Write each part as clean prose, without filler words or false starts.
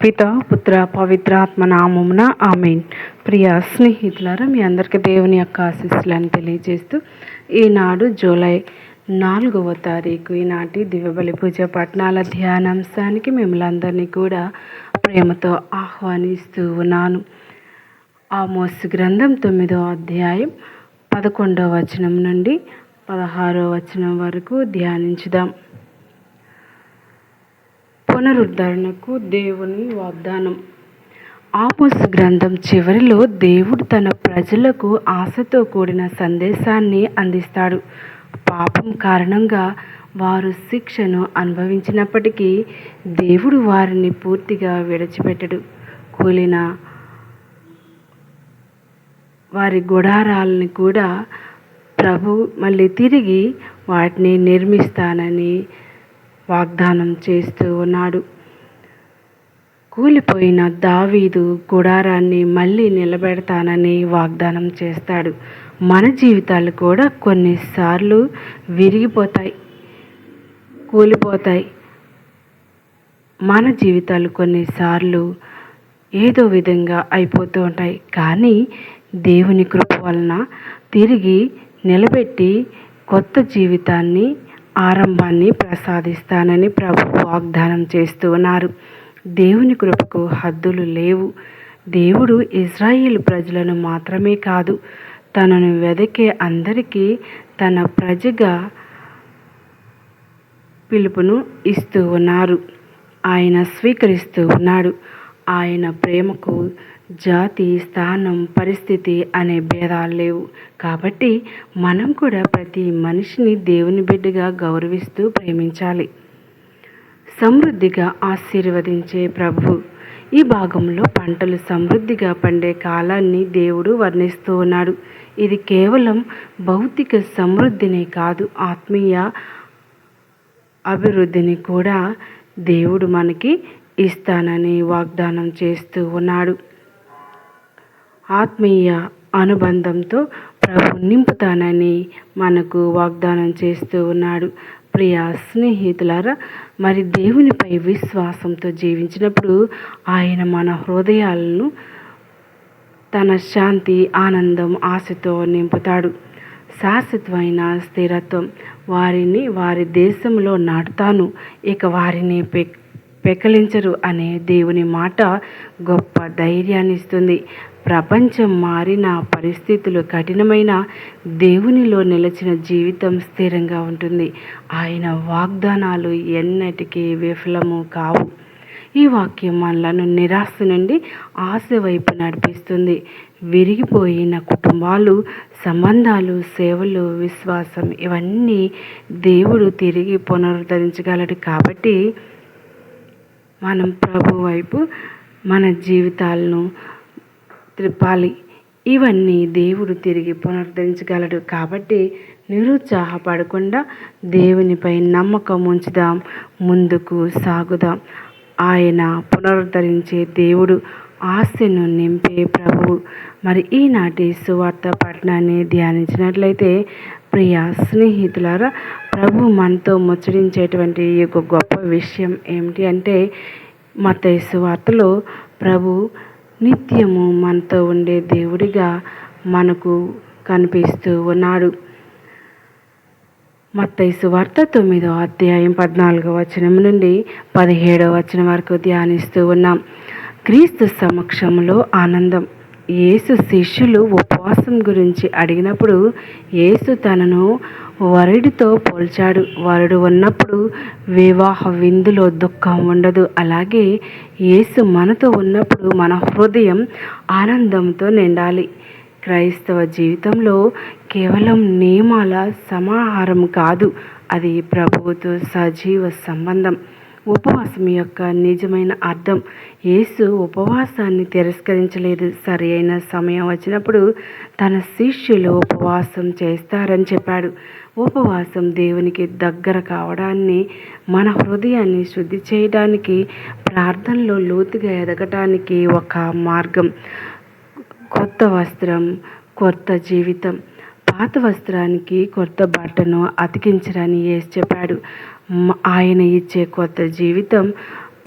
పిత పుత్ర పవిత్రాత్మ నామమున ఆమేన్. ప్రియ స్నేహితులారా, మీ అందరికీ దేవుని యొక్క ఆశీస్సులను తెలియజేస్తూ ఈనాడు జూలై 4వ తారీఖు ఈనాటి దివ్యబలి పూజ పట్టణాల ధ్యానాంశానికి మిమ్మల్ని అందరినీ కూడా ప్రేమతో ఆహ్వానిస్తూ ఉన్నాను. ఆమోసు గ్రంథం 9వ అధ్యాయం 11వ వచనం నుండి 16వ వచనం వరకు ధ్యానించుదాం. పునరుద్ధరణకు దేవుని వాగ్దానం. ఆమోసు గ్రంథం చివరిలో దేవుడు తన ప్రజలకు ఆశతో కూడిన సందేశాన్ని అందిస్తాడు. పాపం కారణంగా వారు శిక్షను అనుభవించినప్పటికీ దేవుడు వారిని పూర్తిగా విడిచిపెట్టడు. కూలిన వారి గుడారాలని కూడా ప్రభు మళ్ళీ తిరిగి వాటిని నిర్మిస్తానని వాగ్దానం చేస్తూ ఉన్నాడు. కూలిపోయిన దావీదు గుడారాన్ని మళ్ళీ నిలబెడతానని వాగ్దానం చేస్తాడు. మన జీవితాలు కూడా కొన్నిసార్లు విరిగిపోతాయి, కూలిపోతాయి. మన జీవితాలు కొన్నిసార్లు ఏదో విధంగా అయిపోతూ ఉంటాయి. కానీ దేవుని కృప వలన తిరిగి నిలబెట్టి కొత్త జీవితాన్ని ఆరంభాన్ని ప్రసాదిస్తానని ప్రభు వాగ్దానం చేస్తూ ఉన్నారు. దేవుని కృపకు హద్దులు లేవు. దేవుడు ఇజ్రాయేలు ప్రజలను మాత్రమే కాదు, తనను వెదకే అందరికీ తన ప్రజగా పిలుపును ఇస్తూ ఉన్నారు. ఆయన స్వీకరిస్తూ ఉన్నాడు. ఆయన ప్రేమకు జాతి, స్థానం, పరిస్థితి అనే భేదాలు లేవు. కాబట్టి మనం కూడా ప్రతి మనిషిని దేవుని బిడ్డగా గౌరవిస్తూ ప్రేమించాలి. సమృద్ధిగా ఆశీర్వదించే ప్రభు. ఈ భాగంలో పంటలు సమృద్ధిగా పండే కాలాన్ని దేవుడు వర్ణిస్తూ ఉన్నాడు. ఇది కేవలం భౌతిక సమృద్ధినే కాదు, ఆత్మీయ అభివృద్ధిని కూడా దేవుడు మనకి ఇస్తానని వాగ్దానం చేస్తూ ఉన్నాడు. ఆత్మీయ అనుబంధంతో ప్రభు నింపుతానని మనకు వాగ్దానం చేస్తూ ఉన్నాడు. ప్రియ స్నేహితులారా, మరి దేవునిపై విశ్వాసంతో జీవించినప్పుడు ఆయన మన హృదయాలను తన శాంతి, ఆనందం, ఆశతో నింపుతాడు. శాశ్వతమైన స్థిరత్వం. వారిని వారి దేశంలో నాటుతాను, ఇక వారిని పెకలించరు అనే దేవుని మాట గొప్ప ధైర్యాన్ని ఇస్తుంది. ప్రపంచం మారిన, పరిస్థితులు కఠినమైన, దేవునిలో నిలిచిన జీవితం స్థిరంగా ఉంటుంది. ఆయన వాగ్దానాలు ఎన్నటికీ విఫలము కావు. ఈ వాక్యం మనలను నిరాశ నుండి ఆశ వైపు నడిపిస్తుంది. విరిగిపోయిన కుటుంబాలు, సంబంధాలు, సేవలు, విశ్వాసం ఇవన్నీ దేవుడు తిరిగి పునరుద్ధరించగలడు. కాబట్టి మనం ప్రభు వైపు మన జీవితాలను త్రిప్పాలి. ఇవన్నీ దేవుడు తిరిగి పునరుద్ధరించగలడు. కాబట్టి నిరుత్సాహపడకుండా దేవునిపై నమ్మకం ఉంచుదాం, ముందుకు సాగుదాం. ఆయన పునరుద్ధరించే దేవుడు, ఆశను నింపే ప్రభువు. మరి ఈనాటి సువార్త పట్టణాన్ని ధ్యానించినట్లయితే, ప్రియ స్నేహితులారా, ప్రభు మనతో ముచ్చరించేటువంటి ఒక గొప్ప విషయం ఏమిటి అంటే, మత్తయి సువార్తలో ప్రభు నిత్యము మనతో ఉండే దేవుడిగా మనకు కనిపిస్తూ ఉన్నాడు. మత్తయి సువార్త 9వ అధ్యాయం 14వ వచనం నుండి 17వ వచనం వరకు ధ్యానిస్తూ ఉన్నాం. క్రీస్తు సమక్షంలో ఆనందం. యేసు శిష్యులు ఉపవాసం గురించి అడిగినప్పుడు యేసు తనను వరుడితో పోల్చాడు. వరుడు ఉన్నప్పుడు వివాహ విందులో దుఃఖం ఉండదు. అలాగే యేసు మనతో ఉన్నప్పుడు మన హృదయం ఆనందంతో నిండాలి. క్రైస్తవ జీవితంలో కేవలం నియమాల సమాహారం కాదు, అది ప్రభువుతో సజీవ సంబంధం. ఉపవాసం యొక్క నిజమైన అర్థం. యేసు ఉపవాసాన్ని తిరస్కరించలేదు. సరి అయిన సమయం వచ్చినప్పుడు తన శిష్యులు ఉపవాసం చేస్తారని చెప్పాడు. ఉపవాసం దేవునికి దగ్గర కావడాన్ని, మన హృదయాన్ని శుద్ధి చేయడానికి, ప్రార్థనలో లోతుగా ఎదగటానికి ఒక మార్గం. కొత్త వస్త్రం, కొత్త జీవితం. పాత వస్త్రానికి కొత్త బట్టను అతికించరని యేసు చెప్పాడు. ఆయన ఇచ్చే కొత్త జీవితం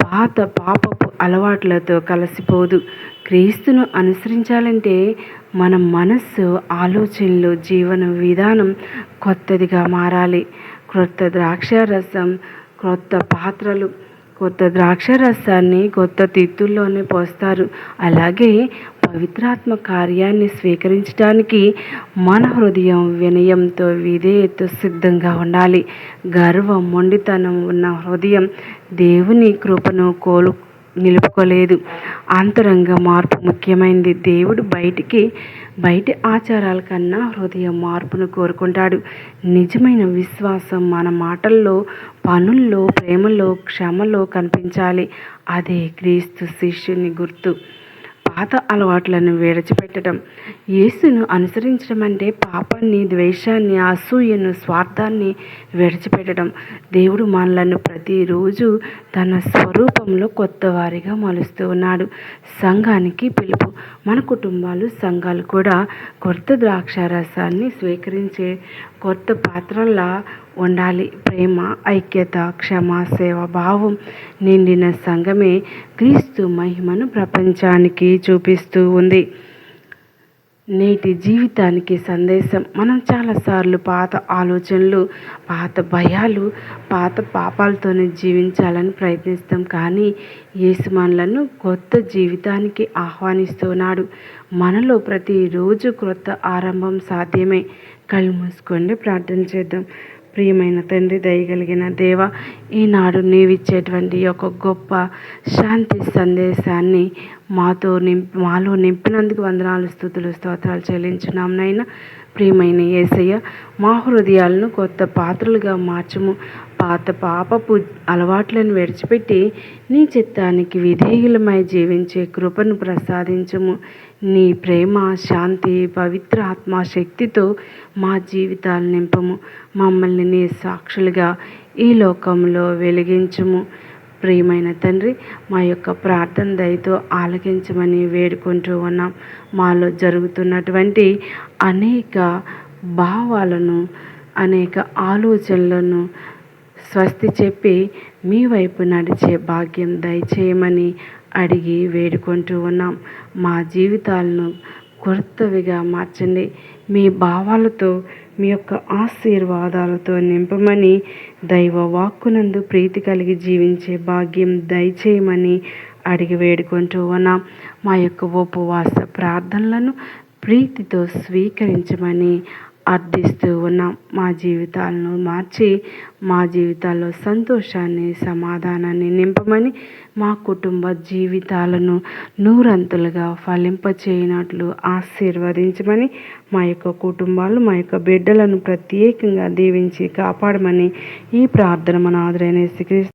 పాపపు అలవాట్లతో కలిసిపోదు. క్రీస్తును అనుసరించాలంటే మన మనస్సు, ఆలోచనలు, జీవన విధానం కొత్తదిగా మారాలి. క్రొత్త ద్రాక్షారసం, క్రొత్త పాత్రలు, కొత్త ద్రాక్షారసాన్ని కొత్త తిత్తుల్లోనే పోస్తారు. అలాగే పవిత్రాత్మ కార్యాన్ని స్వీకరించడానికి మన హృదయం వినయంతో, విధేయతతో సిద్ధంగా ఉండాలి. గర్వం, మొండితనం ఉన్న హృదయం దేవుని కృపను నిలుపుకోలేదు. అంతరంగ మార్పు ముఖ్యమైనది. దేవుడు బయటి ఆచారాల కన్నా హృదయ మార్పును కోరుకుంటాడు. నిజమైన విశ్వాసం మన మాటల్లో, పనుల్లో, ప్రేమలో, క్షమలో కనిపించాలి. అదే క్రీస్తు శిష్యుని గుర్తు. పాత అలవాట్లను విడిచిపెట్టడం. యేసును అనుసరించడం అంటే పాపాన్ని, ద్వేషాన్ని, అసూయను, స్వార్థాన్ని విడిచిపెట్టడం. దేవుడు మనలను ప్రతిరోజు తన స్వరూపంలో కొత్త వారిగా మలుస్తూ ఉన్నాడు. సంఘానికి పిలుపు. మన కుటుంబాలు, సంఘాలు కూడా కొత్త ద్రాక్షారసాన్ని స్వీకరించే కొత్త పాత్రలా ఉండాలి. ప్రేమ, ఐక్యత, క్షమ, సేవ భావం నిండిన సంఘమే క్రీస్తు మహిమను ప్రపంచానికి చూపిస్తూ ఉంది. నేటి జీవితానికి సందేశం. మనం చాలాసార్లు పాత ఆలోచనలు, పాత భయాలు, పాత పాపాలతోనే జీవించాలని ప్రయత్నిస్తాం. కానీ యేసు మనలను కొత్త జీవితానికి ఆహ్వానిస్తున్నాడు. మనలో ప్రతిరోజు క్రొత్త ఆరంభం సాధ్యమే. కళ్ళు మూసుకోండి, ప్రార్థన చేద్దాం. ప్రియమైన తండ్రి, దయగలిగిన దేవ, ఈనాడు నీవిచ్చేటువంటి ఒక గొప్ప శాంతి సందేశాన్ని మాలో నింపినందుకు వందనాలు, స్తుతులు, స్తోత్రాలు చెల్లించున్నాం నాయన. ప్రియమైన యేసయ్య, మా హృదయాలను కొత్త పాత్రలుగా మార్చుము. పాత పాపపు అలవాట్లను విడిచిపెట్టి నీ చిత్తానికి విధేయులమై జీవించే కృపను ప్రసాదించుము. నీ ప్రేమ, శాంతి, పవిత్ర ఆత్మశక్తితో మా జీవితాలు నింపము. మమ్మల్ని నీ సాక్షులుగా ఈ లోకంలో వెలిగించుము. ప్రియమైన తండ్రి, మా యొక్క ప్రార్థన దయతో ఆలకించమని వేడుకుంటూ ఉన్నాం. మాలో జరుగుతున్నటువంటి అనేక భావాలను, అనేక ఆలోచనలను స్వస్తి చెప్పి మీ వైపు నడిచే భాగ్యం దయచేయమని అడిగి వేడుకుంటూ ఉన్నాం. మా జీవితాలను కొత్తవిగా మార్చండి. మీ భావాలతో, మీ యొక్క ఆశీర్వాదాలతో నింపమని, దైవ వాక్కునందు ప్రీతి కలిగి జీవించే భాగ్యం దయచేయమని అడిగి వేడుకుంటూ ఉన్నాం. మా యొక్క ఉపవాస ప్రార్థనలను ప్రీతితో స్వీకరించమని అర్థిస్తూ ఉన్నాం. మా జీవితాలను మార్చి, మా జీవితాల్లో సంతోషాన్ని, సమాధానాన్ని నింపమని, మా కుటుంబ జీవితాలను నూరంతులుగా ఫలింపచేయనట్లు ఆశీర్వదించమని, మా యొక్క కుటుంబాలు, మా యొక్క బిడ్డలను ప్రత్యేకంగా దీవించి కాపాడమని ఈ ప్రార్థన మన ఆదరైన యేసుక్రీస్తు